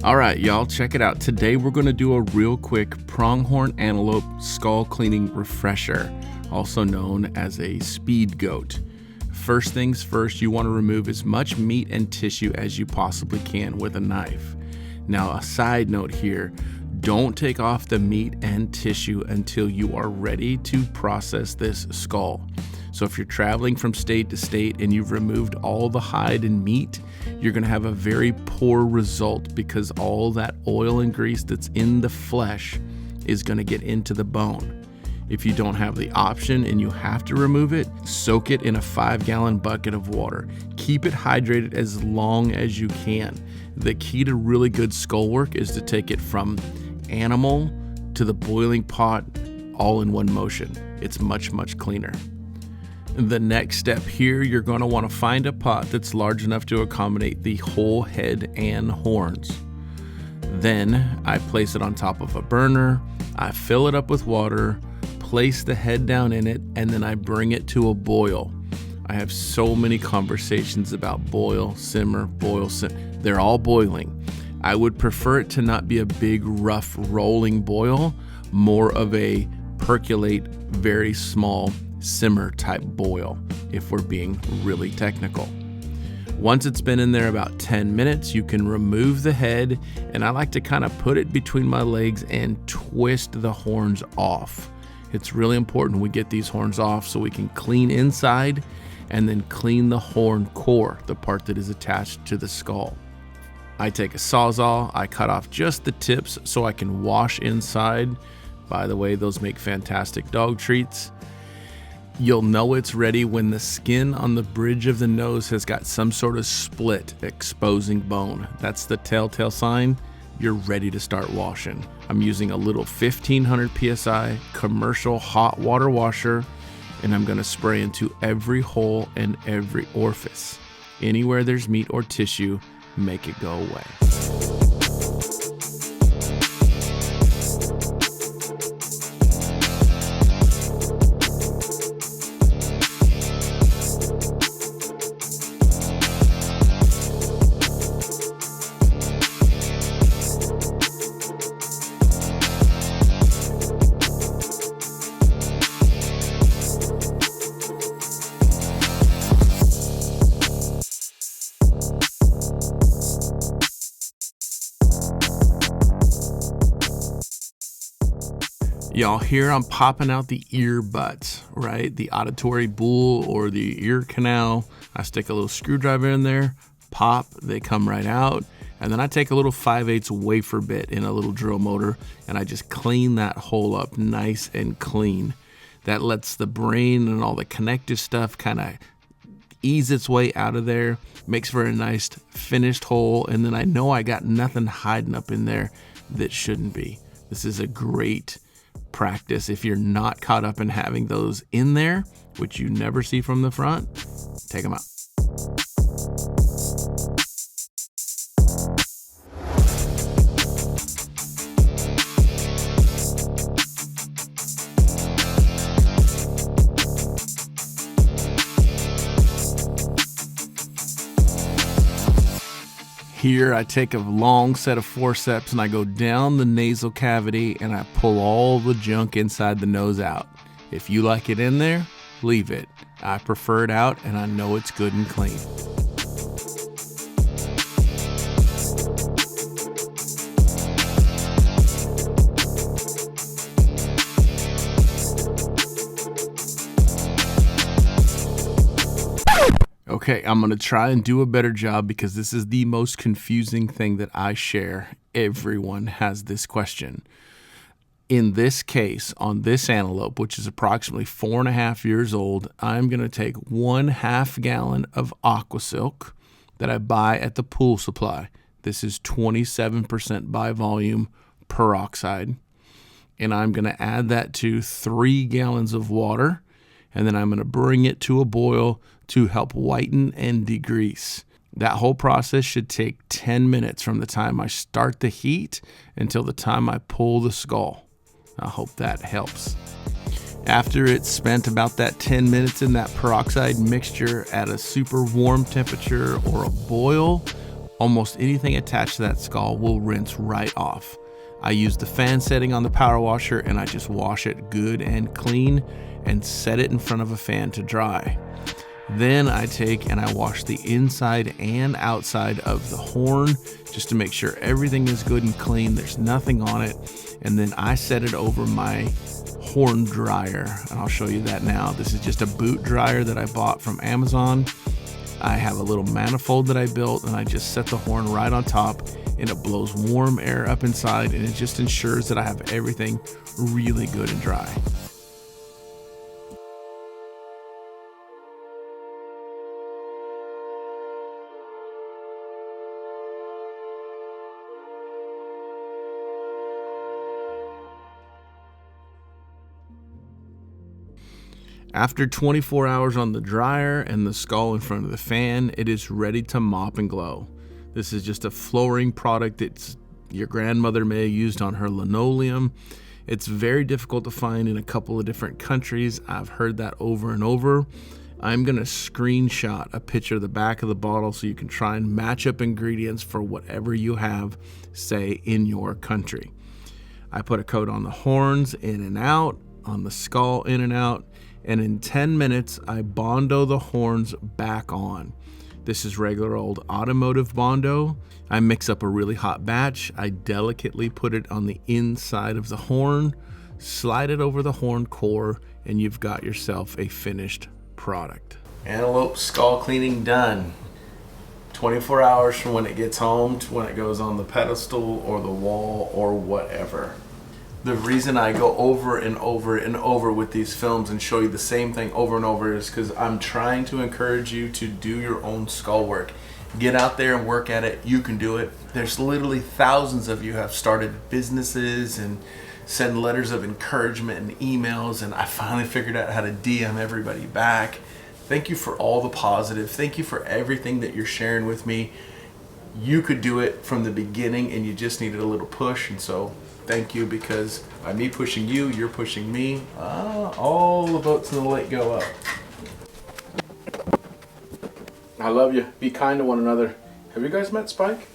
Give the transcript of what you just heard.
All right, y'all, check it out. Today we're going to do a real quick pronghorn antelope skull cleaning refresher, also known as a speed goat. First things first, you want to remove as much meat and tissue as you possibly can with a knife. Now, a side note here, don't take off the meat and tissue until you are ready to process this skull. So if you're traveling from state to state and you've removed all the hide and meat, you're going to have a very poor result because all that oil and grease that's in the flesh is going to get into the bone. If you don't have the option and you have to remove it, soak it in a 5-gallon bucket of water. Keep it hydrated as long as you can. The key to really good skull work is to take it from animal to the boiling pot all in one motion. It's much, much cleaner. The next step here, you're going to want to find a pot that's large enough to accommodate the whole head and horns. Then I place it on top of a burner, I fill it up with water, place the head down in it, and then I bring it to a boil. I have so many conversations about boil, simmer, boil, simmer. They're all boiling. I would prefer it to not be a big, rough, rolling boil, more of a percolate, very small simmer type boil, if we're being really technical. Once it's been in there about 10 minutes, you can remove the head, and I like to kind of put it between my legs and twist the horns off. It's really important we get these horns off so we can clean inside and then clean the horn core, the part that is attached to the skull. I take a Sawzall, I cut off just the tips so I can wash inside. By the way, those make fantastic dog treats. You'll know it's ready when the skin on the bridge of the nose has got some sort of split, exposing bone. That's the telltale sign you're ready to start washing. I'm using a little 1500 PSI commercial hot water washer, and I'm gonna spray into every hole and every orifice. Anywhere there's meat or tissue, make it go away. Y'all, here I'm popping out the ear butts, right? The auditory bowl or the ear canal. I stick a little screwdriver in there, pop, they come right out. And then I take a little 5/8 wafer bit in a little drill motor and I just clean that hole up nice and clean. That lets the brain and all the connective stuff kind of ease its way out of there, makes for a nice finished hole. And then I know I got nothing hiding up in there that shouldn't be. This is a great practice if you're not caught up in having those in there, which you never see from the front. Take them out. Here I take a long set of forceps and I go down the nasal cavity and I pull all the junk inside the nose out. If you like it in there, leave it. I prefer it out and I know it's good and clean. Okay, I'm going to try and do a better job because this is the most confusing thing that I share. Everyone has this question. In this case, on this antelope, which is approximately 4.5 years old, I'm going to take 1/2 gallon of aqua silk that I buy at the pool supply. This is 27% by volume peroxide. And I'm going to add that to 3 gallons of water. And then I'm going to bring it to a boil to help whiten and degrease. That whole process should take 10 minutes from the time I start the heat until the time I pull the skull. I hope that helps. After it's spent about that 10 minutes in that peroxide mixture at a super warm temperature or a boil, Almost anything attached to that skull will rinse right off. I use the fan setting on the power washer and I just wash it good and clean and set it in front of a fan to dry. Then I take and I wash the inside and outside of the horn just to make sure everything is good and clean, there's nothing on it. And then I set it over my horn dryer, and I'll show you that now. This is just a boot dryer that I bought from Amazon. I have a little manifold that I built, and I just set the horn right on top, and it blows warm air up inside, and it just ensures that I have everything really good and dry. After 24 hours on the dryer and the skull in front of the fan, it is ready to mop and glow. This is just a flooring product that your grandmother may have used on her linoleum. It's very difficult to find in a couple of different countries. I've heard that over and over. I'm going to screenshot a picture of the back of the bottle so you can try and match up ingredients for whatever you have, say, in your country. I put a coat on the horns in and out, on the skull in and out, and in 10 minutes, I Bondo the horns back on. This is regular old automotive Bondo. I mix up a really hot batch. I delicately put it on the inside of the horn, slide it over the horn core, and you've got yourself a finished product. Antelope skull cleaning done. 24 hours from when it gets home to when it goes on the pedestal or the wall or whatever. The reason I go over and over and over with these films and show you the same thing over and over is because I'm trying to encourage you to do your own skull work. Get out there and work at it. You can do it. There's literally thousands of you have started businesses and send letters of encouragement and emails, and I finally figured out how to DM everybody back. Thank you for all the positive. Thank you for everything that you're sharing with me. You could do it from the beginning and you just needed a little push, and so thank you, because by me pushing you, you're pushing me. All the boats in the lake go up. I love you. Be kind to one another. Have you guys met Spike?